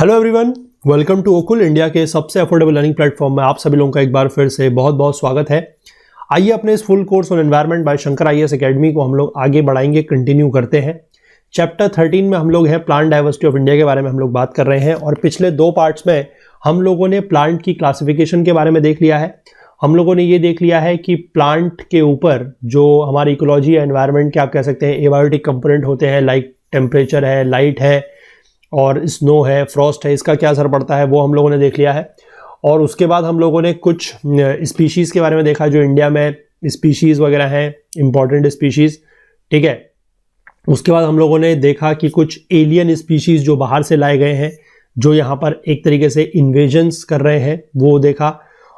Hello everyone, welcome to Okul, India के सबसे affordable learning platform में आप सभी लोगों का एक बार फिर से बहुत बहुत स्वागत है। आइए अपने इस full course on environment by Shankar IAS Academy को हम लोग आगे बढ़ाएंगे, कंटिन्यू करते हैं। चैप्टर 13 में हम लोग हैं प्लांट डाइवर्सिटी ऑफ इंडिया के बारे में हम लोग बात कर रहे हैं और पिछले दो पार्ट्स में हम लोगों ने प्लांट की क्लासिफिकेशन के बारे में देख लिया है। हम लोगों ने ये देख लिया है कि प्लांट के ऊपर जो हमारी इकोलॉजी या एनवायरनमेंट के आप कह सकते हैं एबायोटिक कंपोनेंट होते हैं, लाइक टेम्परेचर है, लाइट है और स्नो है, फ्रॉस्ट है, इसका क्या असर पड़ता है वो हम लोगों ने देख लिया है। और उसके बाद हम लोगों ने कुछ स्पीशीज़ के बारे में देखा जो इंडिया में स्पीशीज़ वगैरह हैं, इंपॉर्टेंट स्पीशीज़, ठीक है। उसके बाद हम लोगों ने देखा कि कुछ एलियन स्पीशीज़ जो बाहर से लाए गए हैं, जो यहाँ पर एक तरीके से इन्वेजन्स कर रहे हैं, वो देखा।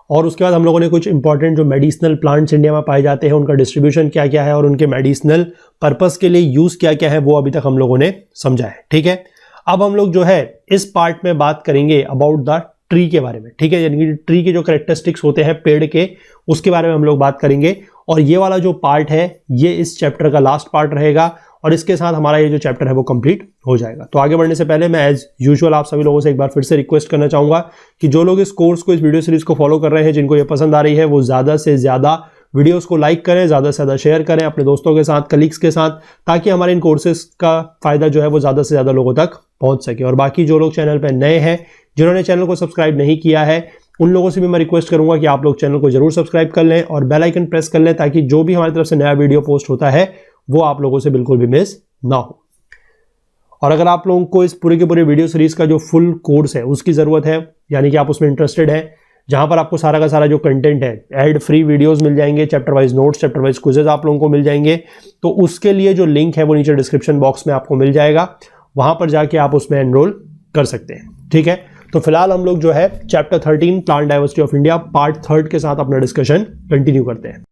और उसके बाद हम लोगों ने कुछ इंपॉर्टेंट जो मेडिसिनल प्लांट्स इंडिया में पाए जाते हैं, उनका डिस्ट्रीब्यूशन क्या क्या है और उनके मेडिसिनल पर्पस के लिए यूज़ क्या क्या है, वो अभी तक हम लोगों ने समझा है, ठीक है। अब हम लोग जो है इस पार्ट में बात करेंगे अबाउट द ट्री के बारे में, ठीक है। यानी कि ट्री के जो कैरेक्टरिस्टिक्स होते हैं पेड़ के, उसके बारे में हम लोग बात करेंगे। और ये वाला जो पार्ट है ये इस चैप्टर का लास्ट पार्ट रहेगा और इसके साथ हमारा ये जो चैप्टर है वो कंप्लीट हो जाएगा। तो आगे बढ़ने से पहले मैं एज यूजुअल आप सभी लोगों से एक बार फिर से रिक्वेस्ट करना चाहूंगा कि जो लोग इस कोर्स को, इस वीडियो सीरीज को फॉलो कर रहे हैं, जिनको ये पसंद आ रही है, वो ज़्यादा से ज़्यादा वीडियोस को लाइक करें, ज़्यादा से ज़्यादा शेयर करें अपने दोस्तों के साथ, कलीग्स के साथ, ताकि हमारे इन कोर्सेज का फ़ायदा जो है वो ज़्यादा से ज़्यादा लोगों तक पहुंच सके। और बाकी जो लोग चैनल पर नए हैं, जिन्होंने चैनल को सब्सक्राइब नहीं किया है, उन लोगों से भी मैं रिक्वेस्ट करूंगा कि आप लोग चैनल को जरूर सब्सक्राइब कर लें और बेल आइकन प्रेस कर लें, ताकि जो भी हमारी तरफ से नया वीडियो पोस्ट होता है वो आप लोगों से बिल्कुल भी मिस ना हो। और अगर आप लोगों को इस पूरे के पूरे वीडियो सीरीज का जो फुल कोर्स है उसकी ज़रूरत है, यानी कि आप उसमें इंटरेस्टेड हैं, जहां पर आपको सारा का सारा जो कंटेंट है, एड फ्री वीडियोस मिल जाएंगे, chapter wise notes, chapter wise quizzes आप लोगों को मिल जाएंगे, तो उसके लिए जो लिंक है वो नीचे डिस्क्रिप्शन बॉक्स में आपको मिल जाएगा, वहां पर जाके आप उसमें एनरोल कर सकते हैं, ठीक है। तो फिलहाल हम लोग जो है chapter 13 plant diversity of India part 3 के साथ अपना डिस्कशन कंटिन्यू करते हैं।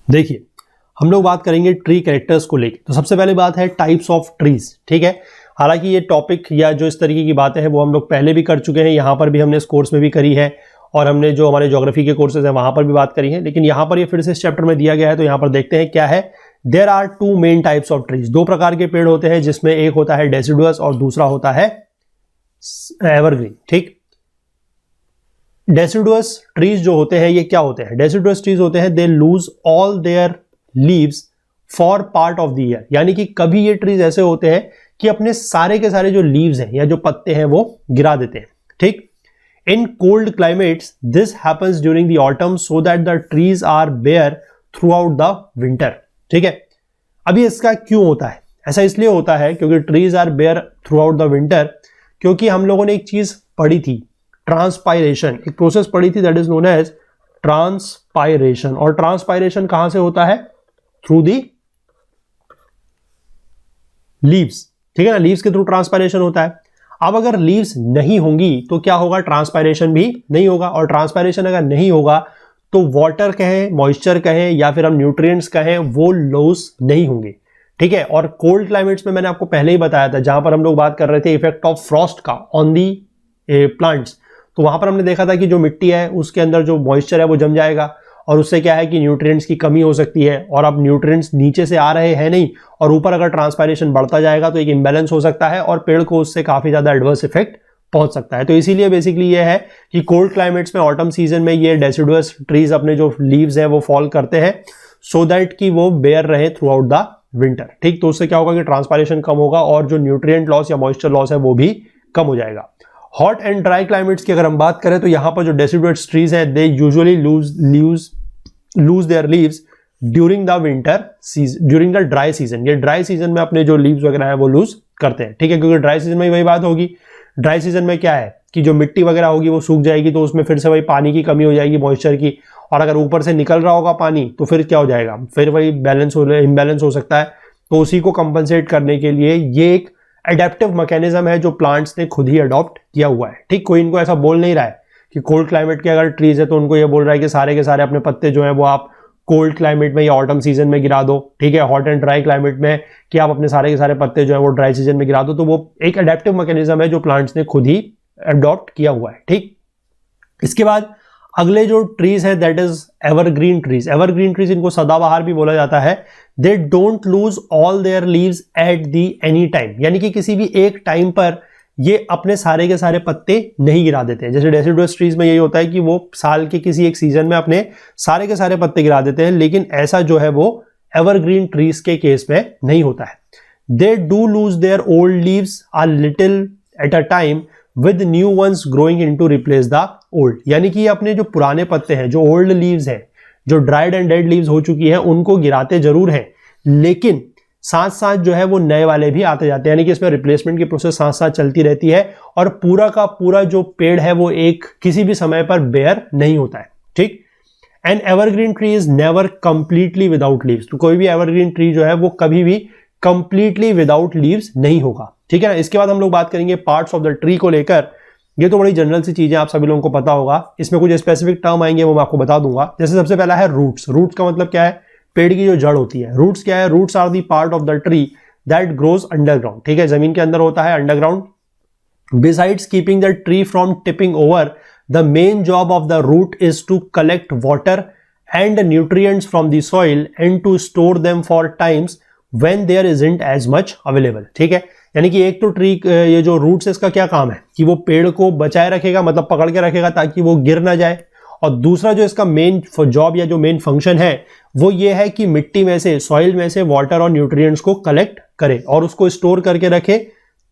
देखिए, हम लोग बात करेंगे ट्री कैरेक्टर्स को लेकर। तो सबसे पहले बात है टाइप्स ऑफ ट्रीज, ठीक है। हालांकि ये टॉपिक या जो इस तरीके की बातें हैं वो हम लोग पहले भी कर चुके हैं, यहाँ पर भी हमने इस कोर्स में भी करी है और हमने जो हमारे ज्योग्राफी के कोर्सेज हैं वहाँ पर भी बात करी है, लेकिन यहाँ पर ये फिर से इस चैप्टर में दिया गया है। तो यहाँ पर देखते हैं क्या है। There are two main types of trees, दो प्रकार के पेड़ होते हैं, जिसमें एक होता है डेसिडुअस और दूसरा होता है एवरग्रीन, ठीक। डेसिडुअस ट्रीज जो होते हैं ये क्या होते हैं? डेसिडुअस ट्रीज होते हैं they lose all there leaves for part of the year, यानी कि कभी ये ट्रीज ऐसे होते हैं कि अपने सारे के सारे जो लीव्स हैं या जो पत्ते हैं वो गिरा देते हैं, ठीक। In cold climates this happens during the autumn so that the trees are bare throughout the winter, ठीक है। अभी इसका क्यों होता है? ऐसा इसलिए होता है क्योंकि trees are bare throughout the winter, क्योंकि हम लोगों ने एक चीज पढ़ी थी, ट्रांसपायरेशन, एक प्रोसेस पढ़ी थी that is known as transpiration. और ट्रांसपायरेशन कहां से होता है? थ्रू दी लीव्स, ठीक है ना। लीव्स के थ्रू ट्रांसपायरेशन होता है। अब अगर लीव्स नहीं होंगी तो क्या होगा? ट्रांसपायरेशन भी नहीं होगा। और ट्रांसपायरेशन अगर नहीं होगा तो वाटर कहें, मॉइस्चर कहें या फिर हम न्यूट्रिएंट्स कहें, वो लॉस नहीं होंगे, ठीक है। और कोल्ड क्लाइमेट्स में मैंने आपको पहले ही बताया था, जहां पर हम लोग बात कर रहे थे इफेक्ट ऑफ फ्रॉस्ट का ऑन दी प्लांट्स, तो वहां पर हमने देखा था कि जो मिट्टी है उसके अंदर जो मॉइस्चर है वो जम जाएगा और उससे क्या है कि न्यूट्रिएंट्स की कमी हो सकती है। और अब न्यूट्रिएंट्स नीचे से आ रहे हैं नहीं, और ऊपर अगर ट्रांसपायरेशन बढ़ता जाएगा तो एक इम्बैलेंस हो सकता है और पेड़ को उससे काफी ज्यादा एडवर्स इफेक्ट पहुंच सकता है। तो इसीलिए बेसिकली ये है कि कोल्ड क्लाइमेट्स में, ऑटम सीजन में ये डेसिडुअस ट्रीज अपने जो लीव्स हैं वो फॉल करते हैं सो दैट कि वो बेयर रहे थ्रू आउट द विंटर, ठीक। तो उससे क्या होगा कि ट्रांसपायरेशन कम होगा और जो न्यूट्रिएंट लॉस या मॉइस्चर लॉस है वो भी कम हो जाएगा। हॉट एंड ड्राई क्लाइमेट्स की अगर हम बात करें तो यहाँ पर जो डेसिडुअस ट्रीज हैं they usually lose their leaves during the winter season, during the dry season. ये ड्राई सीजन में अपने जो लीव्स वगैरह है वो लूज करते हैं, ठीक है। क्योंकि ड्राई सीजन में वही बात होगी, ड्राई सीजन में क्या है कि जो मिट्टी वगैरह होगी वो सूख जाएगी, तो उसमें फिर से वही पानी की कमी हो जाएगी, मॉइस्चर की। और अगर ऊपर से निकल रहा होगा पानी तो फिर क्या हो जाएगा? फिर वही इम्बैलेंस हो सकता है। तो उसी को कंपनसेट करने के लिए ये एक एडेप्टिव मैकेनिज्म है जो प्लांट्स ने खुद ही अडॉप्ट किया हुआ है, ठीक। कोई इनको ऐसा बोल नहीं रहा है कि कोल्ड क्लाइमेट के अगर ट्रीज है तो उनको ये बोल रहा है कि सारे के सारे अपने पत्ते जो है वो आप कोल्ड क्लाइमेट में या ऑटम सीजन में गिरा दो, ठीक है। हॉट एंड ड्राई क्लाइमेट में कि आप अपने सारे के सारे पत्ते जो है वो ड्राई सीजन में गिरा दो। तो वो एक एडेप्टिव मैकेनिज्म है जो प्लांट्स ने खुद ही अडॉप्ट किया हुआ है, ठीक। इसके बाद अगले जो ट्रीज है that is evergreen trees. Evergreen trees इनको सदाबहार भी बोला जाता है। They don't lose all there leaves at the any time, यानी कि किसी भी एक टाइम पर ये अपने सारे के सारे पत्ते नहीं गिरा देते हैं। जैसे डेसिडुअस ट्रीज में यही होता है कि वो साल के किसी एक सीजन में अपने सारे के सारे पत्ते गिरा देते हैं, लेकिन ऐसा जो है वो एवरग्रीन ट्रीज के केस में नहीं होता है। They do lose their old leaves a little at a time with new ones growing in to replace the old, यानी कि अपने जो पुराने पत्ते हैं, जो ओल्ड लीव्स हैं, जो ड्राइड एंड डेड लीव्स हो चुकी है, उनको गिराते जरूर हैं, लेकिन साथ साथ जो है वो नए वाले भी आते जाते हैं, यानी कि इसमें रिप्लेसमेंट की प्रोसेस साथ साथ चलती रहती है और पूरा का पूरा जो पेड़ है वो एक किसी भी समय पर बेयर नहीं होता है। ठीक। N evergreen tree is never completely without leaves, तो कोई भी एवरग्रीन ट्री जो है वो कभी भी कंप्लीटली विदाउट लीव्स नहीं होगा। ठीक है ना। इसके बाद हम लोग बात करेंगे पार्ट्स ऑफ द ट्री को लेकर। ये तो बड़ी जनरल सी चीजें, आप सभी लोगों को पता होगा। इसमें कुछ स्पेसिफिक टर्म आएंगे वो मैं आपको बता दूंगा। जैसे सबसे पहला है रूट्स। रूट्स का मतलब क्या है? पेड़ की जो जड़ होती है। रूट्स क्या है? Roots are the part of the tree that grows underground. ठीक है, जमीन के अंदर होता है, underground. Besides keeping the tree from tipping over, the main job of the root is to collect water and nutrients from the soil and to store them for times when there isn't as much available. ठीक है, यानी कि एक तो tree, ये जो roots है, इसका क्या काम है कि वो पेड़ को बचाए रखेगा, मतलब पकड़ के रखेगा ताकि वो गिर ना जाए। और दूसरा जो इसका मेन जॉब या जो मेन फंक्शन है वो ये है कि मिट्टी में से, सॉइल में से वाटर और न्यूट्रिएंट्स को कलेक्ट करे और उसको स्टोर करके रखे,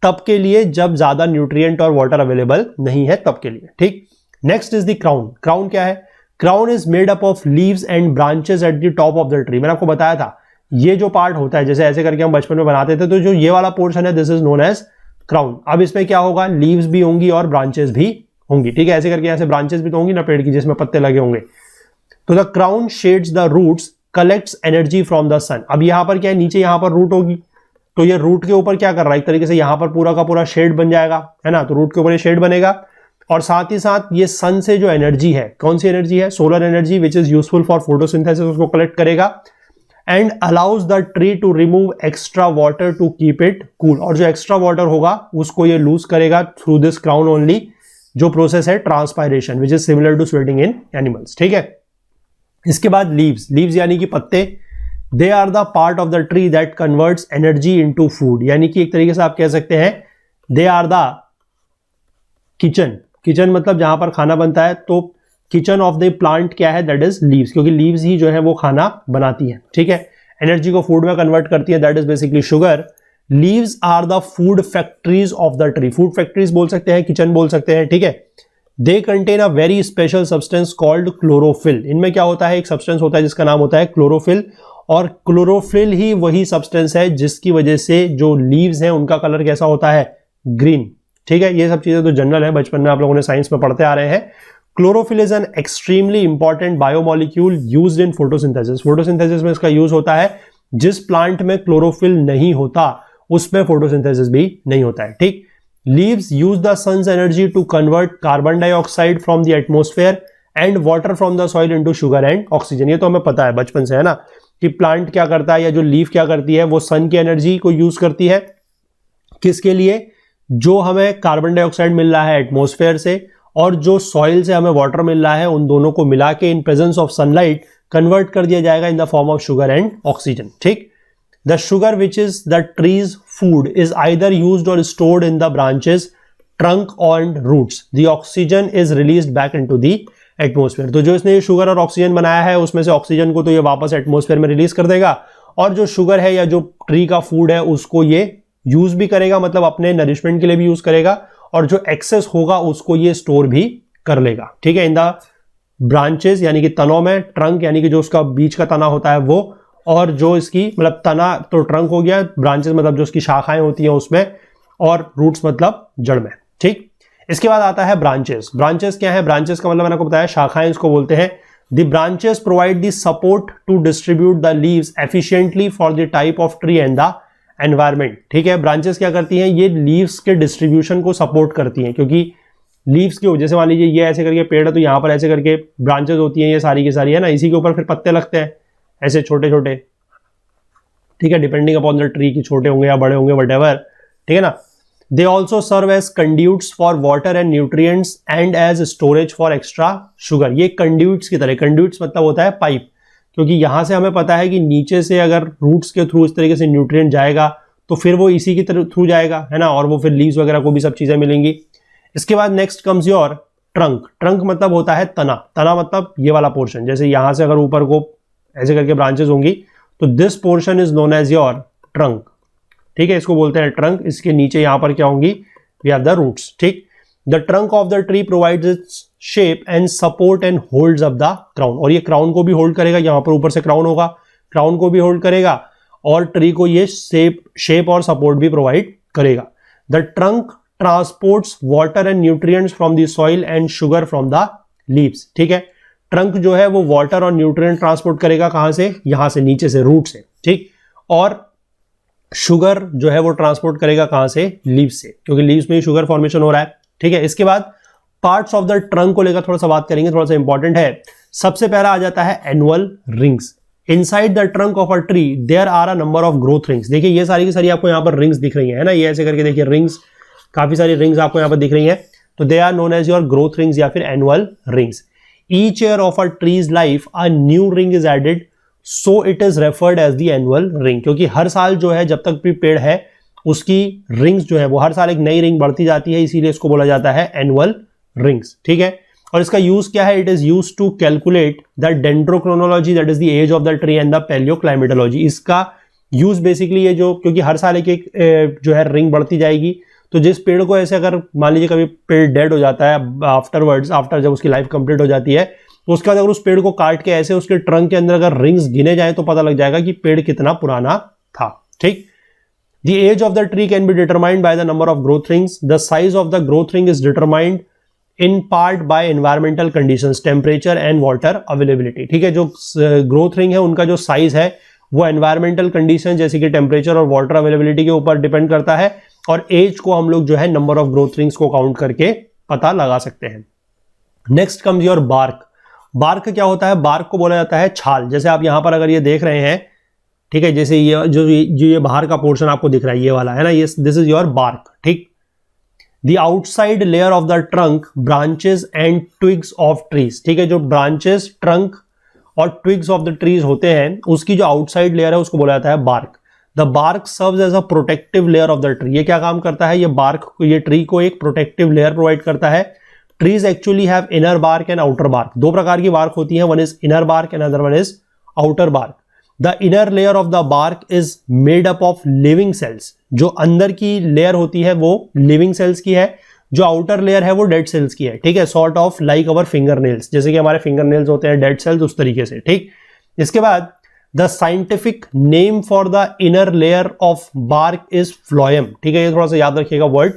तब के लिए जब ज्यादा न्यूट्रिएंट और वाटर अवेलेबल नहीं है तब के लिए। ठीक। Next is the crown. Crown क्या है? Crown is made up of leaves and branches at the top of the tree. मैंने आपको बताया था ये जो पार्ट होता है, जैसे ऐसे करके हम बचपन में बनाते थे, तो जो ये वाला पोर्शन है this is known as crown. अब इसमें क्या होगा? लीव्स भी होंगी और ब्रांचेस भी होंगी। ठीक है, ऐसे करके ऐसे ब्रांचेस भी तो होंगी ना पेड़ की जिसमें पत्ते लगे होंगे। तो the crown shades the roots, collects energy from the sun. अब यहां पर क्या है? नीचे यहां पर रूट होगी, तो ये रूट के ऊपर क्या कर रहा है? एक तरीके से यहां पर पूरा का पूरा शेड बन जाएगा, है ना। तो रूट के ऊपर ये शेड बनेगा और साथ ही साथ ये सन से जो एनर्जी है, कौन सी एनर्जी है? Solar energy, which is useful for photosynthesis, उसको कलेक्ट करेगा and allows the tree to remove extra water to keep it cool. और जो एक्स्ट्रा वाटर होगा उसको ये लूज करेगा थ्रू दिस क्राउन ओनली, जो प्रोसेस है transpiration, which is similar to sweating in animals. ठीक है। इसके बाद लीव्स। लीव्स यानी कि पत्ते। They are the part of the tree that converts energy into food, यानी कि एक तरीके से आप कह सकते हैं they are the kitchen. Kitchen मतलब जहां पर खाना बनता है, तो किचन ऑफ द प्लांट क्या है? दैट इज लीव्स, क्योंकि लीव्स ही जो है वो खाना बनाती है। ठीक है, एनर्जी को फूड में कन्वर्ट करती है, that is basically sugar. Leaves are the food factories of the tree. Food factories बोल सकते हैं, किचन बोल सकते हैं। ठीक है। They contain a very special substance called chlorophyll. इनमें क्या होता है? एक सब्सटेंस होता है जिसका नाम होता है क्लोरोफिल, और क्लोरोफिल ही वही सब्सटेंस है जिसकी वजह से जो लीव्स हैं उनका कलर कैसा होता है? ग्रीन। ठीक है, ये सब चीजें तो जनरल है, बचपन में आप लोगों ने साइंस में पढ़ते आ रहे हैं। Chlorophyll is an extremely important biomolecule used in photosynthesis. Photosynthesis में इसका यूज होता है। जिस प्लांट में क्लोरोफिल नहीं होता उसमें फोटोसिंथेसिस भी नहीं होता है। ठीक। Leaves use the sun's energy to convert carbon dioxide from the atmosphere and water from the soil into sugar and oxygen. ये तो हमें पता है बचपन से, है ना, कि प्लांट क्या करता है या जो लीफ क्या करती है, वो सन की एनर्जी को यूज करती है। किसके लिए? जो हमें कार्बन डाइऑक्साइड मिल रहा है एटमोस्फेयर से और जो सॉइल से हमें वाटर मिल रहा है, उन दोनों को मिला के in presence of sunlight convert कर दिया जाएगा in the form of sugar and oxygen. ठीक। The sugar which is the tree's food is either used और stored in the branches, trunk and roots. The oxygen is released back into the atmosphere. तो जो इसने ये sugar और oxygen बनाया है उसमें से ऑक्सीजन को तो ये वापस एटमोस्फेयर में रिलीज कर देगा, और जो शुगर है या जो ट्री का फूड है उसको ये यूज भी करेगा, मतलब अपने नरिशमेंट के लिए भी यूज करेगा, और जो एक्सेस होगा उसको ये स्टोर भी कर लेगा। ठीक है। इन द ब्रांचेस यानी कि तनों में, ट्रंक यानी कि जो उसका बीच का तना होता है वो, और जो इसकी मतलब तना तो ट्रंक हो गया, ब्रांचेस मतलब जो उसकी शाखाएं होती हैं उसमें, और रूट्स मतलब जड़ में। ठीक। इसके बाद आता है ब्रांचेस। ब्रांचेस क्या है? ब्रांचेस का मतलब मैंने आपको बताया शाखाएं इसको बोलते हैं। The branches provide the support to distribute the leaves efficiently for the type of tree and the environment. ठीक है। ब्रांचेस क्या करती हैं? ये लीव्स के डिस्ट्रीब्यूशन को सपोर्ट करती हैं, क्योंकि लीव्स की वजह से, मान लीजिए ये ऐसे करके पेड़ है तो यहां पर ऐसे करके ब्रांचेस होती हैं, ये सारी की सारी, है ना, इसी के ऊपर फिर पत्ते लगते हैं ऐसे छोटे छोटे। ठीक है, डिपेंडिंग अपॉन द ट्री की छोटे होंगे या बड़े होंगे, वट एवर। ठीक है ना। They also serve as conduits for water and nutrients and as storage for extra sugar. ये कंड्यूट्स की तरह, कंड्यूट्स मतलब होता है पाइप, क्योंकि यहां से हमें पता है कि नीचे से अगर रूट्स के थ्रू इस तरीके से न्यूट्रिएंट जाएगा तो फिर वो इसी की थ्रू जाएगा, है ना, और वो फिर लीव्स वगैरह को भी सब चीजें मिलेंगी। इसके बाद next comes your trunk. Trunk मतलब होता है तना, तना मतलब ये वाला पोर्शन, जैसे यहां से अगर ऊपर को ऐसे करके ब्रांचेस होंगी तो this portion is known as your trunk, ठीक है, इसको बोलते हैं ट्रंक। इसके नीचे यहां पर क्या होंगी, वी हैव द रूट्स, ठीक। The trunk of the tree provides its shape and support and holds up the crown, और ये क्राउन को भी होल्ड करेगा, यहां पर ऊपर से क्राउन होगा, क्राउन को भी होल्ड करेगा और ट्री को ये शेप और सपोर्ट भी प्रोवाइड करेगा। The trunk transports water and nutrients from the soil and sugar from the leaves, ठीक है। ट्रंक जो है वो वाटर और न्यूट्रिएंट ट्रांसपोर्ट करेगा, कहां से, यहां से, नीचे से, रूट से, ठीक। और शुगर जो है वो ट्रांसपोर्ट करेगा कहां से, लीव्स से, क्योंकि लीव्स में ही शुगर फॉर्मेशन हो रहा है, ठीक है। इसके बाद पार्ट्स ऑफ द ट्रंक को लेकर थोड़ा सा बात करेंगे, थोड़ा सा इंपॉर्टेंट है। सबसे पहला आ जाता है annual rings. Inside the trunk of a tree there are a number of growth rings. देखिए ये सारी की सारी आपको यहां पर रिंग्स दिख रही है ना, ये ऐसे करके देखिए रिंग्स, काफी सारी रिंग्स आपको यहां पर दिख रही है, तो they are known as your growth rings या फिर annual rings. Each year of a tree's life a new ring is added, so it is referred as the annual ring, क्योंकि हर साल जो है, जब तक भी पेड़ है उसकी रिंग्स जो है वो हर साल एक नई रिंग बढ़ती जाती है, इसीलिए इसको बोला जाता है एनुअल रिंग्स, ठीक है। और इसका यूज क्या है, it is use to calculate the dendrochronology, that is the age of the tree and the palaeoclimatology. इसका यूज बेसिकली ये जो, क्योंकि हर साल एक जो है रिंग बढ़ती जाएगी, तो जिस पेड़ को ऐसे अगर मान लीजिए कभी पेड़ डेड हो जाता है आफ्टरवर्ड्स, आफ्टर जब उसकी लाइफ कंप्लीट हो जाती है, तो उसके बाद अगर उस पेड़ को काट के ऐसे उसके ट्रंक के अंदर अगर रिंग्स गिने जाए तो पता लग जाएगा कि पेड़ कितना पुराना था, ठीक। The age of the tree can be determined by the number of growth rings. The size of the growth ring is determined in part by environmental conditions, temperature and water availability, ठीक है। जो growth ring है उनका जो size है वो environmental condition जैसे कि टेम्परेचर और वाटर अवेलेबिलिटी के ऊपर डिपेंड करता है, और एज को हम लोग जो है नंबर ऑफ ग्रोथ रिंग्स को काउंट करके पता लगा सकते हैं। Next comes your bark. Bark क्या होता है, बार्क को बोला जाता है छाल। जैसे आप यहां पर अगर ये देख रहे हैं, ठीक है, जैसे ये जो ये बाहर का पोर्शन आपको दिख रहा है, ये वाला है ना, ये दिस इज योर बार्क, ठीक। The outside layer of the trunk, branches and twigs of trees, ठीक है। जो ब्रांचेस, ट्रंक और ट्विग्स ऑफ द ट्रीज होते हैं, उसकी जो आउटसाइड लेयर है उसको बोला जाता है bark. The bark serves as a protective layer of the tree. ये क्या काम करता है, ये बार्क, ये ट्री को एक प्रोटेक्टिव लेयर प्रोवाइड करता है। Trees actually have inner bark and outer bark. दो प्रकार की बार्क होती है, one is inner bark and other one is outer bark. The inner layer of the bark is made up of living cells. जो अंदर की layer होती है वो लिविंग सेल्स की है, जो आउटर लेयर है वो डेड सेल्स की है, ठीक है। Sort of like our finger nails, जैसे कि हमारे फिंगर नेल्स होते हैं डेड सेल्स, उस तरीके से, ठीक। इसके बाद the scientific name for the inner layer of bark is phloem, ठीक है। ये थोड़ा सा याद रखिएगा, वर्ड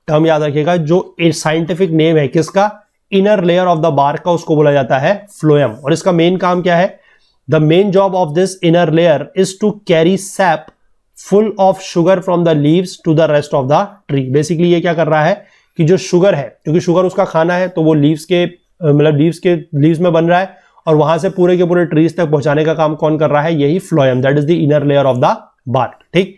टर्म याद रखिएगा। जो साइंटिफिक नेम है किसका, inner layer of the bark का, उसको बोला जाता है फ्लोएम। और इसका मेन काम क्या है, the main job of this inner layer is to carry sap full of sugar from the leaves to the rest of the tree. Basically ये क्या कर रहा है कि जो शुगर है, क्योंकि शुगर उसका खाना है, तो वो लीव्स के मतलब लीव्स में बन रहा है, और वहां से पूरे के पूरे ट्रीज तक पहुंचाने का काम कौन कर रहा है, यही phloem, that is the inner layer of the bark, ठीक।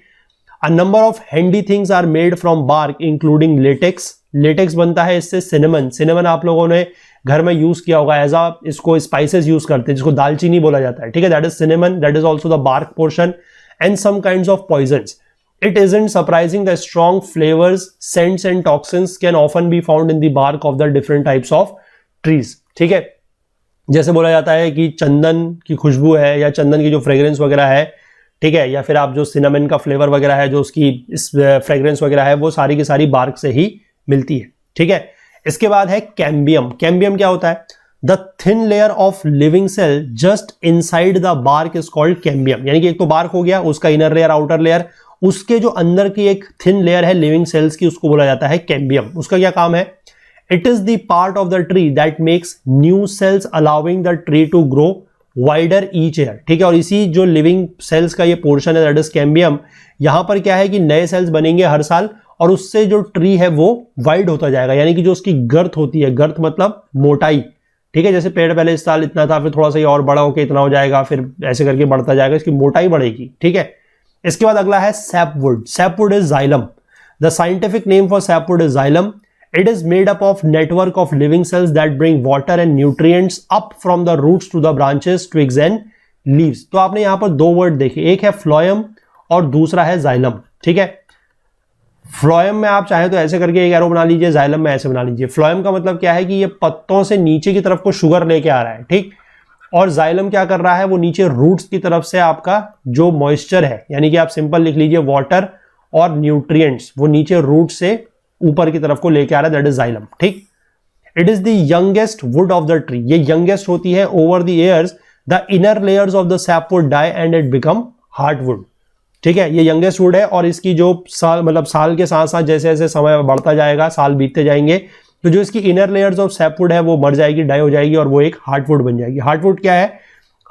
A number of handy things are made from bark including latex. Latex बनता है इससे, सिनेमन, सिनेमन आप लोगों ने घर में यूज किया होगा, एज आ इसको स्पाइसेस यूज करते हैं, जिसको दालचीनी बोला जाता है, ठीक है। That is cinnamon, that is also the bark portion, and some kinds of poisons. It isn't surprising that strong flavors, scents and toxins can often be found in the bark of the different types of trees, ठीक है। जैसे बोला जाता है कि चंदन की खुशबू है या चंदन की जो फ्रेग्रेंस वगैरह है, ठीक है, या फिर आप जो सिनेमन का फ्लेवर वगैरह है, जो उसकी फ्रेग्रेंस वगैरह है, वो सारी की सारी बार्क से ही मिलती है, ठीक है। इसके बाद है कैम्बियम। कैम्बियम क्या होता है, the thin layer of living cell just inside the bark is called cambium. यानी कि एक तो बार्क हो गया, उसका इनर लेयर, आउटर लेयर, उसके जो अंदर की एक थिन लेयर है लिविंग सेल्स की, उसको बोला जाता है कैम्बियम। उसका क्या काम है, it is the part of the tree that makes new cells allowing the tree to grow wider each year, ठीक है। और इसी जो लिविंग सेल्स का ये पोर्शन है, दैट इज कैम्बियम, यहां पर क्या है कि नए सेल्स बनेंगे हर साल, और उससे जो ट्री है वो वाइड होता जाएगा, यानी कि जो उसकी गर्थ होती है, गर्थ मतलब मोटाई, ठीक है। जैसे पेड़ पहले इस साल इतना था, फिर थोड़ा सा ये और बड़ा होकर इतना हो जाएगा, फिर ऐसे करके बढ़ता जाएगा, इसकी मोटाई बढ़ेगी, ठीक है। इसके बाद अगला है sapwood. Sapwood is xylem. The scientific name for sapwood is xylem. It is made up of network of living cells that bring water and nutrients up from the roots to the branches, twigs and leaves. तो आपने यहां पर दो word देखे, एक है phloem और दूसरा है जाइलम. ठीक है, फ्लोएम में आप चाहे तो ऐसे करके एक एरो बना लीजिए, जाइलम में ऐसे बना लीजिए. फ्लोएम का मतलब क्या है कि ये पत्तों से नीचे की तरफ को शुगर लेके आ रहा है. ठीक, और जाइलम क्या कर रहा है, वो नीचे रूट्स की तरफ से आपका जो मॉइस्चर है, यानी कि आप सिंपल लिख लीजिए वाटर और न्यूट्रिएंट्स, वो नीचे रूट से ऊपर की तरफ को लेके आ रहा है, दैट इज जाइलम. ठीक, it is the youngest wood of the tree. ये यंगेस्ट होती है. Over the years the inner layers of the sapwood die and it become hardwood. ठीक है, ये यंगेस्ट वुड है और इसकी जो साल मतलब साल के साथ साथ जैसे जैसे समय बढ़ता जाएगा, साल बीतते जाएंगे, तो जो इसकी इनर लेयर्स ऑफ सैपवुड है वो मर जाएगी, डाई हो जाएगी और वो एक हार्डवुड बन जाएगी. हार्डवुड क्या है?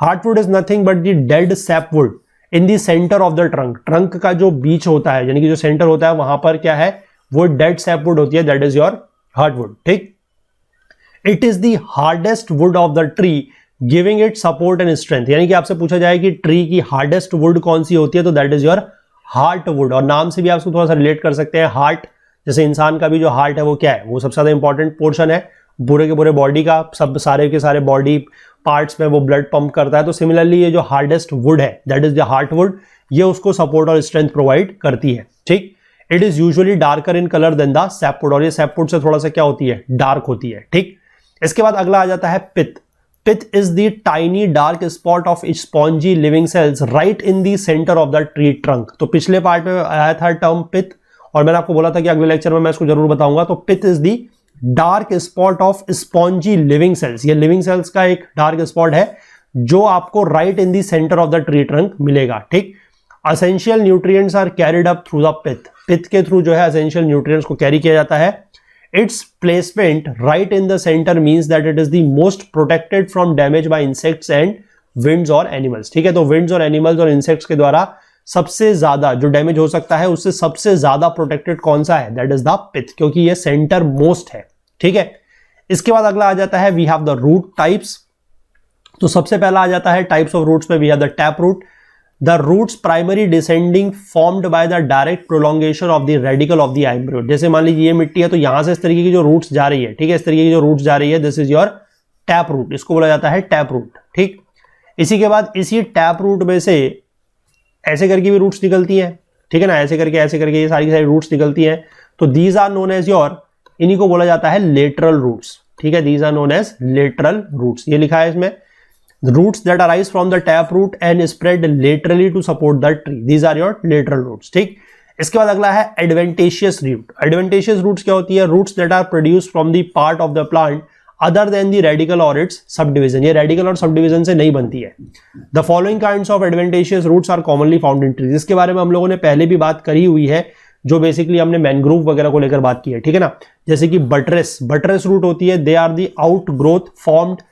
Hardwood is nothing but the dead sapwood in the centre of the trunk. Trunk का जो बीच होता है, यानी कि जो सेंटर होता है, वहां पर क्या है, वो डेड सैपवुड होती है, दैट इज योर हार्डवुड. ठीक, it is the hardest would of the tree giving it support and strength. यानी कि आपसे पूछा जाए कि ट्री की हार्डेस्ट वुड कौन सी होती है, तो दैट इज योर हार्टवुड. और नाम से भी आप उसको थोड़ा सा रिलेट कर सकते हैं. हार्ट, जैसे इंसान का भी जो हार्ट है वो क्या है, वो सबसे ज्यादा इंपॉर्टेंट पोर्शन है पूरे के पूरे बॉडी का, सब सारे के सारे बॉडी पार्ट्स में वो ब्लड पंप करता है. तो सिमिलरली ये जो हार्डेस्ट वुड है, दैट इज द हार्टवुड, ये उसको सपोर्ट और स्ट्रेंथ प्रोवाइड करती है. ठीक, it is usually darker in colour than the sapwood. और ये सैपवुड से थोड़ा सा क्या होती है, डार्क होती है. ठीक, इसके बाद अगला आ जाता है pith. Pith is the tiny dark spot of spongy living cells right in the centre of the tree trunk. तो पिछले पार्ट में आया था टर्म पिथ, और मैंने आपको बोला था कि अगले लेक्चर में मैं इसको जरूर बताऊंगा. तो pith is the dark spot of spongy living cells. ये लिविंग सेल्स का एक डार्क स्पॉट है जो आपको right in the centre of the tree trunk मिलेगा. ठीक, essential nutrients are carried up through the pith. Pith के थ्रू जो है असेंशियल न्यूट्रिएंट्स को कैरी किया जाता है. It's placement right in the centre means that it is the most protected from damage bye insects and winds और animals. ठीक है, तो विंड्स और एनिमल्स और इंसेक्ट्स के द्वारा सबसे ज्यादा जो डैमेज हो सकता है उससे सबसे ज्यादा प्रोटेक्टेड कौन सा है, दैट इज द पिथ, क्योंकि ये सेंटर मोस्ट है. ठीक है, इसके बाद अगला आ जाता है we have the root types. तो सबसे पहला आ जाता है टाइप्स ऑफ रूट्स में we have the tap root. The roots primary descending formed by the direct prolongation of the radical of the embryo. जैसे मान लीजिए ये मिट्टी है, तो यहां से इस तरीके की जो रूट्स जा रही है, ठीक है, इस तरीके की जो रूट्स जा रही है, this is your tap root. इसको बोला जाता है टैप रूट. ठीक, इसी के बाद इसी टैप रूट में से ऐसे करके भी रूट्स निकलती हैं. ठीक है ना, ऐसे करके ये सारी की सारी रूट्स निकलती हैं. तो these are known as your, इन्हीं को बोला जाता है लेटरल रूट्स. ठीक है, these are known as lateral roots. ये लिखा है इसमें, the roots that arise from the tap root and spread laterally to support the tree. These are your lateral roots. ठीक, इसके बाद अगला है adventitious root. Adventitious roots क्या होती है? Roots that are produced from the part of the plant other than the radical or its subdivision. ये radical और subdivision से नहीं बनती है. The following kinds of adventitious roots are commonly found in trees. इसके बारे में हम लोगों ने पहले भी बात करी हुई है, जो बेसिकली हमने मैनग्रोव वगैरह को लेकर बात की है. ठीक है ना, जैसे कि बटरेस रूट होती है. They are the outgrowth formed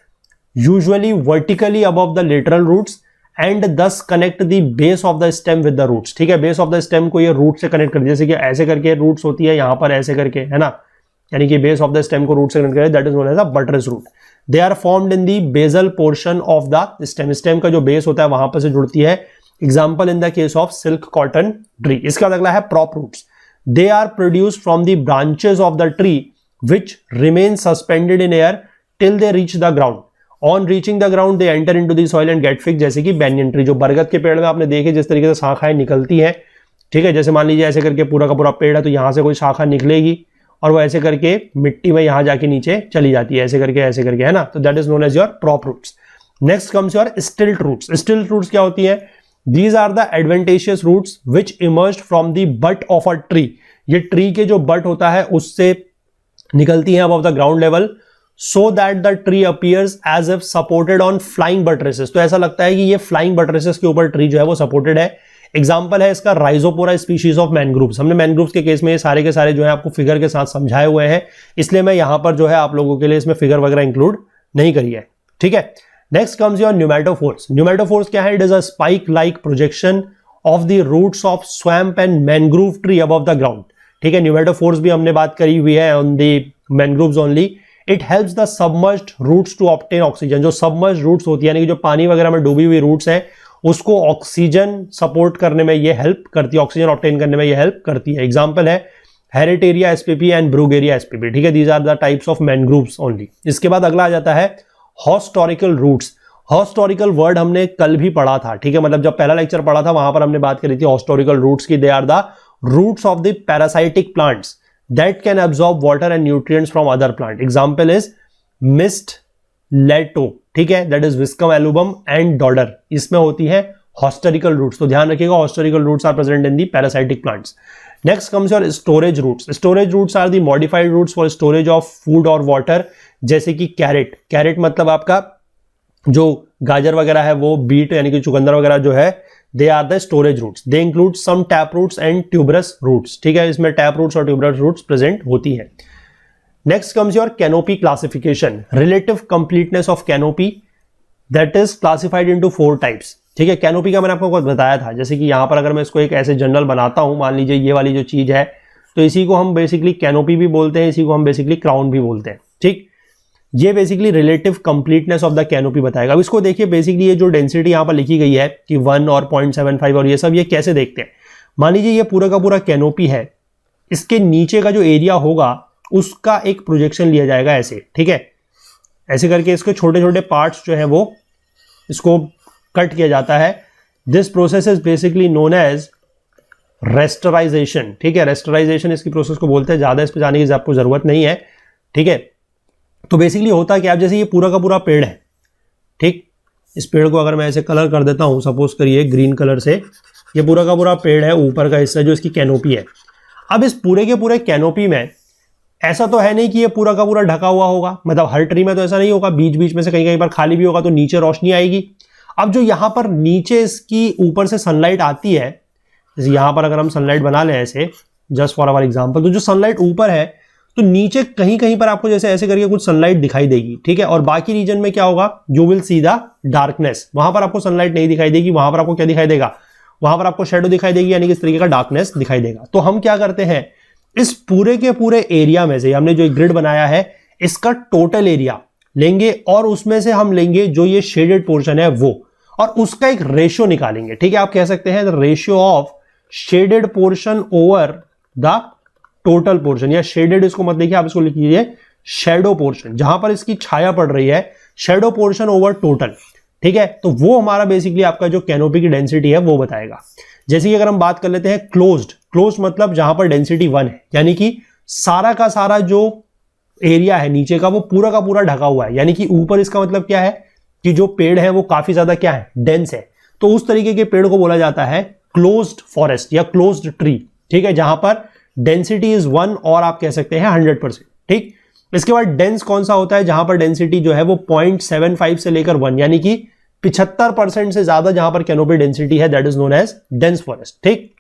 usually vertically above the lateral roots and thus connect the base of the stem with the roots. ठीक है, base of the stem को ये root से connect कर, जैसे कि ऐसे करके roots होती है, यहां पर ऐसे करके, है ना, यानी कि base of the stem को root से connect करे, that is known as a buttress root. They are formed in the basal portion of the stem. stem का जो base होता है वहां पर से जुड़ती है. Example in the case of silk cotton tree. इसके बाद अगला है prop roots. They are produced from the branches of the tree which remain suspended in air till they reach the ground. On reaching the ground they enter into the soil and get fixed. जैसे कि banyan tree, जो बरगद के पेड़ में आपने देखे जिस तरीके से शाखाएं निकलती हैं. ठीक है, जैसे मान लीजिए ऐसे करके पूरा का पूरा पेड़ है, तो यहां से कोई शाखा निकलेगी और वो ऐसे करके मिट्टी में यहां जाके नीचे चली जाती है, ऐसे करके, है ना. तो that is known as your prop roots. Next comes your stilt roots. Stilt roots क्या होती है? These are the adventitious roots which emerged from the butt of a tree. ये ट्री के जो बट होता है उससे निकलती है above the ground level, so that the tree appears as if supported on flying buttresses. तो ऐसा लगता है कि ये flying buttresses के ऊपर ट्री जो है वो सपोर्टेड है. एग्जाम्पल है इसका राइजोपोरा स्पीशीज ऑफ मैनग्रोव्स. हमने मैनग्रोव्स के केस में ये सारे के सारे जो है आपको फिगर के साथ समझाए हुए हैं, इसलिए मैं यहां पर जो है आप लोगों के लिए इसमें फिगर वगैरह इंक्लूड नहीं करी है. ठीक है, next comes your pneumatophores. Pneumatophores क्या है? It is a spike like projection of the roots of swamp and mangrove tree above the ground. ठीक है, न्यूमेटोफोर्स भी हमने बात करी हुई है on the mangroves only. It helps the submerged roots to obtain oxygen. जो सबमर्ज्ड रूट्स होती है, यानी कि जो पानी वगैरह में डूबी हुई रूट्स हैं, उसको ऑक्सीजन सपोर्ट करने में ये हेल्प करती है, ऑक्सीजन ऑब्टेन करने में ये हेल्प करती है. एग्जांपल है Heritiera spp and Bruguiera spp, ठीक है, these are the types of mangroves only. इसके बाद अगला आ जाता है हिस्टोरिकल रूट्स। हिस्टोरिकल वर्ड हमने कल भी पढ़ा था, ठीक है, मतलब जब पहला लेक्चर पढ़ा था वहां पर हमने बात करी थी हिस्टोरिकल रूट्स की। They are the roots of the parasitic plants that can absorb water and nutrients from other plant. Example is mistletoe, ठीक है, that is viscum album and dodder, इसमें होती है हिस्टोरिकल रूट्स। तो ध्यान रखिएगा historical roots are present in the parasitic plants. Next comes your storage roots. Storage roots are the modified roots for storage of food और water, जैसे कि carat. Carat मतलब आपका जो गाजर वगैरह है, वो बीट यानी कि चुकंदर वगैरह जो है, they are the storage roots. They include some tap roots and tuberous roots, ठीक है, इसमें टैप रूट्स और ट्यूबरस रूट्स प्रेजेंट होती है। Next comes your canopy classification. Relative completeness of canopy that is classified into 4 types, ठीक है। Canopy का मैंने आपको बताया था, जैसे कि यहां पर अगर मैं इसको एक ऐसे जनरल बनाता हूं, मान लीजिए ये वाली जो चीज है, तो इसी को हम बेसिकली कैनोपी भी बोलते हैं, इसी को हम बेसिकली क्राउन भी बोलते हैं, ठीक। ये basically relative completeness of the canopy बताएगा। अब इसको देखिए, बेसिकली ये जो डेंसिटी यहां पर लिखी गई है कि 1 और 0.75 और ये सब, ये कैसे देखते हैं। मान लीजिए ये पूरा का पूरा कैनोपी है, इसके नीचे का जो एरिया होगा उसका एक प्रोजेक्शन लिया जाएगा ऐसे, ठीक है, ऐसे करके इसके छोटे छोटे पार्ट्स जो है वो इसको कट किया जाता है। This process is basically known as rasterization, ठीक है, रेस्टराइजेशन इसकी प्रोसेस को बोलते हैं। ज्यादा इस पर जाने की आपको जरूरत नहीं है, ठीक है। तो बेसिकली होता क्या, आप जैसे ये पूरा का पूरा पेड़ है, ठीक, इस पेड़ को अगर मैं ऐसे कलर कर देता हूं, सपोज करिए ग्रीन कलर से, ये पूरा का पूरा पेड़ है, ऊपर का हिस्सा जो इसकी कैनोपी है। अब इस पूरे के पूरे कैनोपी में ऐसा तो है नहीं कि ये पूरा का पूरा ढका हुआ होगा, मतलब हर ट्री में तो ऐसा नहीं होगा, बीच बीच में से कहीं कहीं पर खाली भी होगा, तो नीचे रोशनी आएगी। अब जो यहां पर नीचे इसकी ऊपर से सनलाइट आती है, जैसे यहां पर अगर हम सनलाइट बना लें ऐसे, जस्ट फॉर आवर एग्जांपल, तो जो सनलाइट ऊपर है, तो नीचे कहीं कहीं पर आपको जैसे ऐसे करके कुछ सनलाइट दिखाई देगी, ठीक है, और बाकी रीजन में क्या होगा, you will see the darkness. वहां पर आपको सनलाइट नहीं दिखाई देगी, वहां पर आपको क्या दिखाई देगा, वहां पर आपको शेडो दिखाई देगी, यानी कि इस तरीके का डार्कनेस दिखाई देगा। तो हम क्या करते हैं, इस पूरे के पूरे एरिया में से हमने जो एक ग्रिड बनाया है, इसका टोटल एरिया लेंगे और उसमें से हम लेंगे जो ये शेडेड पोर्शन है वो, और उसका एक रेशियो निकालेंगे, ठीक है। आप कह सकते हैं the ratio of shaded portion over the total portion, या शेडेड इसको मत देखिए, आप इसको लिख लीजिए शेडो पोर्शन, जहां पर इसकी छाया पड़ रही है, शेडो पोर्शन ओवर टोटल, ठीक है। तो वो हमारा बेसिकली आपका जो कैनोपी की डेंसिटी है वो बताएगा। जैसे कि अगर हम बात कर लेते हैं क्लोज्ड, क्लोज्ड मतलब जहां पर डेंसिटी 1 है, यानी कि सारा का सारा जो एरिया है नीचे का वो पूरा का पूरा ढका हुआ है, यानी कि ऊपर इसका मतलब क्या है कि जो पेड़ है वो काफी ज्यादा क्या है, डेंस है। तो उस तरीके के पेड़ को बोला जाता है क्लोज्ड फॉरेस्ट या क्लोज्ड ट्री, ठीक है, जहां पर डेंसिटी इज 1 और आप कह सकते हैं 100%, ठीक। इसके बाद डेंस कौन सा होता है, जहां पर डेंसिटी जो है वो 0.75 से लेकर 1, यानी कि 75% से ज्यादा जहां पर कैनोपी डेंसिटी है, that is known as dense forest, ठीक।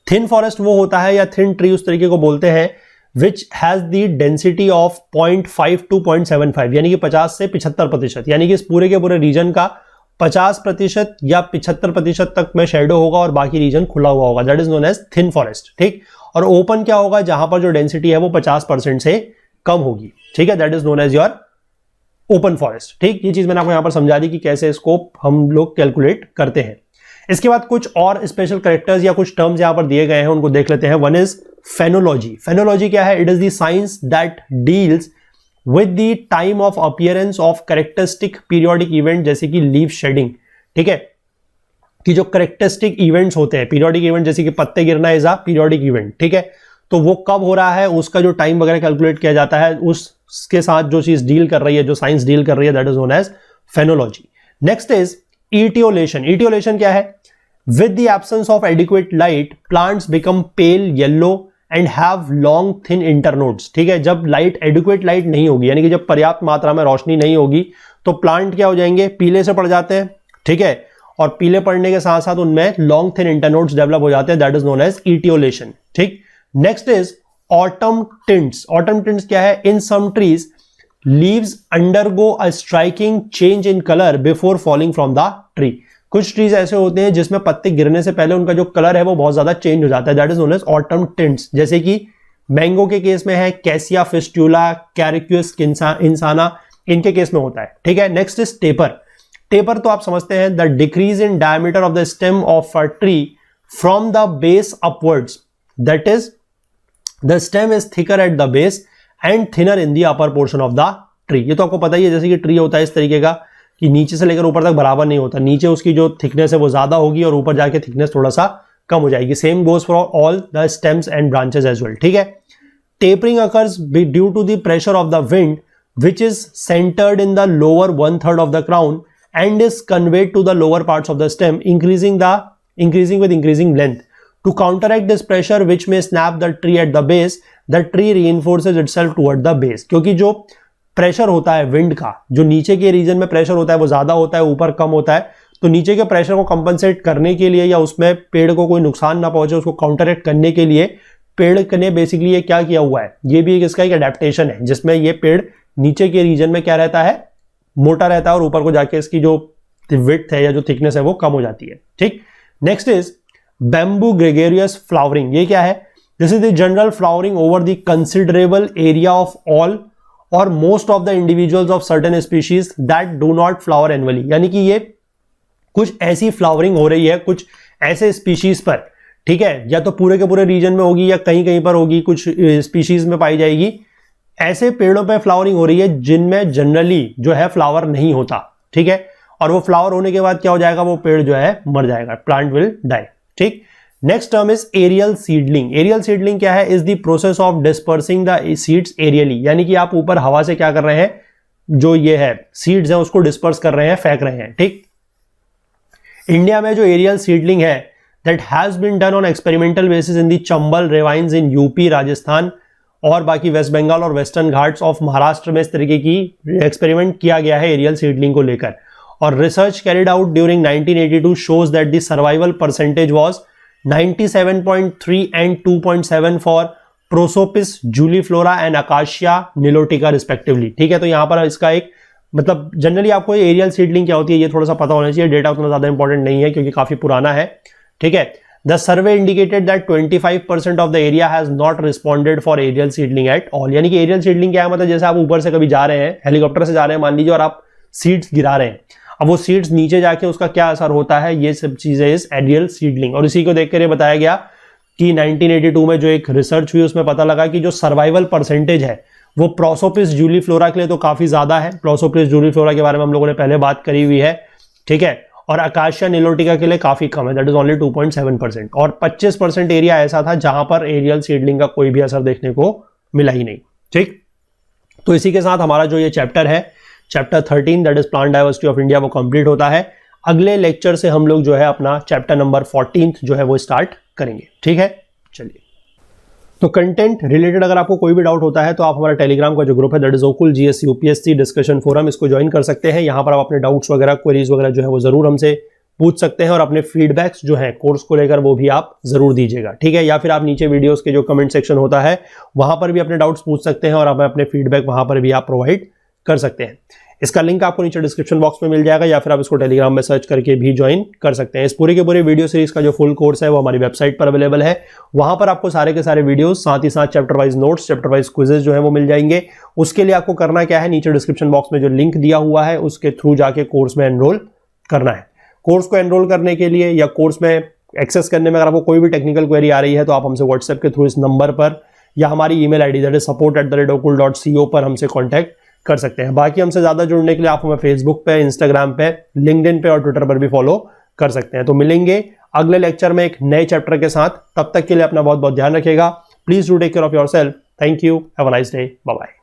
थिन फॉरेस्ट वो होता है, या थिन ट्री उस तरीके को बोलते हैं, which has the density of 0.5 to 0.75, यानी कि 50 से 75%, यानी कि इस पूरे के पूरे रीजन का 50% या 75% तक में शेडो होगा और बाकी रीजन खुला हुआ होगा, that is known as thin forest, ठीक। और ओपन क्या होगा, जहां पर जो डेंसिटी है वो 50% से कम होगी, ठीक है, that is known as your open forest, ठीक। ये चीज मैंने आपको यहां पर समझा दी कि कैसे इसको हम लोग कैलकुलेट करते हैं। इसके बाद कुछ और स्पेशल कैरेक्टर्स या कुछ टर्म्स यहां पर दिए गए हैं, उनको देख लेते हैं। One is phenology. फेनोलॉजी क्या है, it is the science that deals with the time of appearance of characteristic periodic event, जैसे कि लीफ शेडिंग, ठीक है, कि जो कैरेक्टरिस्टिक इवेंट्स होते हैं, पीरियोडिक इवेंट, जैसे कि पत्ते गिरना इज अ पीरियोडिक इवेंट, ठीक है, तो वो कब हो रहा है उसका जो टाइम वगैरह कैलकुलेट किया जाता है, उसके साथ जो चीज डील कर रही है, जो साइंस डील कर रही है, that is known as phenology. Next is etiolation. Etiolation क्या है, with the absence of adequate light plants become pale yellow and have long thin internodes, ठीक है। जब लाइट एडिक्वेट लाइट नहीं होगी, यानी कि जब पर्याप्त मात्रा में रोशनी नहीं होगी, तो प्लांट क्या हो जाएंगे, पीले से पड़ जाते हैं, ठीक है, और पीले पड़ने के साथ साथ उनमें लॉन्ग थिन इंटरनोड्स डेवलप हो जाते हैं, that is known as etiolation, ठीक। Next is autumn tints. Autumn tints क्या है, in some trees leaves undergo a striking change in color before falling from the tree. कुछ ट्रीज ऐसे होते हैं जिसमें पत्ते गिरने से पहले उनका जो कलर है वो बहुत ज्यादा चेंज हो जाता है, that is known as autumn tints, जैसे कि मैंगो के केस में है कैसिया फिस्टुला, कैरिक्यूस इंसाना, इनके केस में होता है, ठीक है। Next is taper. टेपर तो आप समझते हैं, the decrease in diameter of the stem of a tree from the base upwards, that is the stem is thicker at the base and thinner in the upper portion of the tree. ये तो आपको पता ही है, जैसे कि tree होता है इस तरीके का कि नीचे से लेकर ऊपर तक बराबर नहीं होता, नीचे उसकी जो थिकनेस है वो ज्यादा होगी और ऊपर जाके थिकनेस थोड़ा सा कम हो जाएगी। Same goes for all the stems and branches as well, ठीक है। Tapering occurs due to the pressure of the wind which is centered in the lower 1/3 of the crown and is conveyed to the lower parts of the stem, increasing with increasing length. To counteract this pressure which may snap the tree at the base, the tree reinforces itself toward the base. क्योंकि जो pressure होता है wind का, जो नीचे के reason में pressure होता है वो ज्यादा होता है, ऊपर कम होता है, तो नीचे के प्रेशर को कंपनसेट करने के लिए या उसमें पेड़ को कोई नुकसान ना पहुंचे उसको काउंटरएक्ट करने के लिए पेड़ ने बेसिकली ये क्या किया हुआ है, ये भी इसका एक एडेप्टेशन है जिसमें ये पेड़ नीचे के रीजन में क्या रहता है, मोटा रहता है और ऊपर को जाके इसकी जो विड्थ है या जो थिकनेस है वो कम हो जाती है, ठीक। Next is bamboo gregarious flowering. ये क्या है, this is the general flowering over the considerable area of all or most of the individuals of certain species that do not flower annually. यानी कि ये कुछ ऐसी फ्लावरिंग हो रही है कुछ ऐसे स्पीशीज पर, ठीक है, या तो पूरे के पूरे रीजन में होगी या कहीं कहीं पर होगी, कुछ स्पीशीज में पाई जाएगी। ऐसे पेड़ों पे फ्लावरिंग हो रही है जिनमें जनरली जो है फ्लावर नहीं होता, ठीक है, और वो फ्लावर होने के बाद क्या हो जाएगा, वो पेड़ जो है मर जाएगा, प्लांट विल डाई, ठीक। Next term is aerial seedling. Aerial seedling क्या है, is the process of dispersing the seeds aerially. यानी कि आप ऊपर हवा से क्या कर रहे हैं, जो ये है सीड्स है उसको डिस्पर्स कर रहे हैं, फेंक रहे हैं, ठीक। इंडिया में जो एरियल सीडलिंग है that has been done on experimental basis in the Chambal ravines in UP, Rajasthan और बाकी वेस्ट बंगाल और वेस्टर्न घाट्स ऑफ महाराष्ट्र में इस तरीके की एक्सपेरिमेंट किया गया है एरियल सीडलिंग को लेकर। और research carried out during 1982 shows that the survival percentage was 97.3 and 2.7 for Prosopis जूलीफ्लोरा and acacia निलोटिका respectively, ठीक है। तो यहां पर इसका एक मतलब जनरली आपको एरियल सीडलिंग क्या होती है ये थोड़ा सा पता होना चाहिए, डेटा उतना ज्यादा इंपॉर्टेंट नहीं है क्योंकि काफी पुराना है, ठीक है। The survey indicated that 25% of the area has not responded for aerial seedling at all. यानी कि एरियल सीडलिंग क्या है, मतलब जैसे आप ऊपर से कभी जा रहे हैं, हेलीकॉप्टर से जा रहे हैं मान लीजिए, और आप सीड्स गिरा रहे हैं, अब वो सीड्स नीचे जाके उसका क्या असर होता है, ये सब चीजें इस एरियल सीडलिंग। और इसी को देखकर ये बताया गया कि 1982 में जो एक रिसर्च हुई उसमें पता लगा कि जो सर्वाइवल परसेंटेज है वो प्रोसोपिस जूलीफ्लोरा के लिए तो काफी ज्यादा है। प्रोसोपिस जूलीफ्लोरा के बारे में हम लोगों ने पहले बात करी हुई है, ठीक है, और अकाशिया निलोटिका के लिए काफी कम है, दैट इज ओनली 2.7%। और 25% एरिया ऐसा था जहां पर एरियल सीडलिंग का कोई भी असर देखने को मिला ही नहीं, ठीक। तो इसी के साथ हमारा जो ये चैप्टर है, chapter 13 that is plant diversity of India, वो कंप्लीट होता है। अगले लेक्चर से हम लोग जो है अपना चैप्टर नंबर 14 जो है वो स्टार्ट करेंगे, ठीक है। चलिए, तो कंटेंट रिलेटेड अगर आपको कोई भी डाउट होता है तो आप हमारा टेलीग्राम का जो ग्रुप है दैट इज ओकुल जीएस यूपीएससी डिस्कशन फोरम, इसको ज्वाइन कर सकते हैं। यहाँ पर आप अपने डाउट्स वगैरह, क्वेरीज वगैरह जो है वो जरूर हमसे पूछ सकते हैं और अपने फीडबैक्स जो है कोर्स को लेकर वो भी आप जरूर दीजिएगा, ठीक है। या फिर आप नीचे वीडियोस के जो कमेंट सेक्शन होता है वहां पर भी अपने डाउट्स पूछ सकते हैं और आप अपने फीडबैक वहां पर भी आप प्रोवाइड कर सकते हैं। इसका लिंक आपको नीचे डिस्क्रिप्शन बॉक्स में मिल जाएगा या फिर आप इसको टेलीग्राम में सर्च करके भी ज्वाइन कर सकते हैं। इस पूरे के पूरे वीडियो सीरीज का जो फुल कोर्स है वो हमारी वेबसाइट पर अवेलेबल है, वहां पर आपको सारे के सारे वीडियोस, साथ ही साथ chapter wise notes, chapter wise quizzes जो है वो मिल जाएंगे। उसके लिए आपको करना क्या है, नीचे डिस्क्रिप्शन बॉक्स में जो लिंक दिया हुआ है उसके थ्रू जाके कोर्स में एनरोल करना है। कोर्स को एनरोल करने के लिए या कोर्स में एक्सेस करने में अगर आपको कोई भी टेक्निकल क्वेरी आ रही है तो आप हमसे व्हाट्सएप के थ्रू इस नंबर पर या हमारी email ID that is support@okul.co पर हमसे कॉन्टैक्ट कर सकते हैं। बाकी हमसे ज्यादा जुड़ने के लिए आप हमें फेसबुक पे, इंस्टाग्राम पे, लिंक्डइन पे और ट्विटर पर भी फॉलो कर सकते हैं। तो मिलेंगे अगले लेक्चर में एक नए चैप्टर के साथ, तब तक के लिए अपना बहुत बहुत ध्यान रखिएगा। Please do take care of yourself. Thank you, have a nice day, bye bye.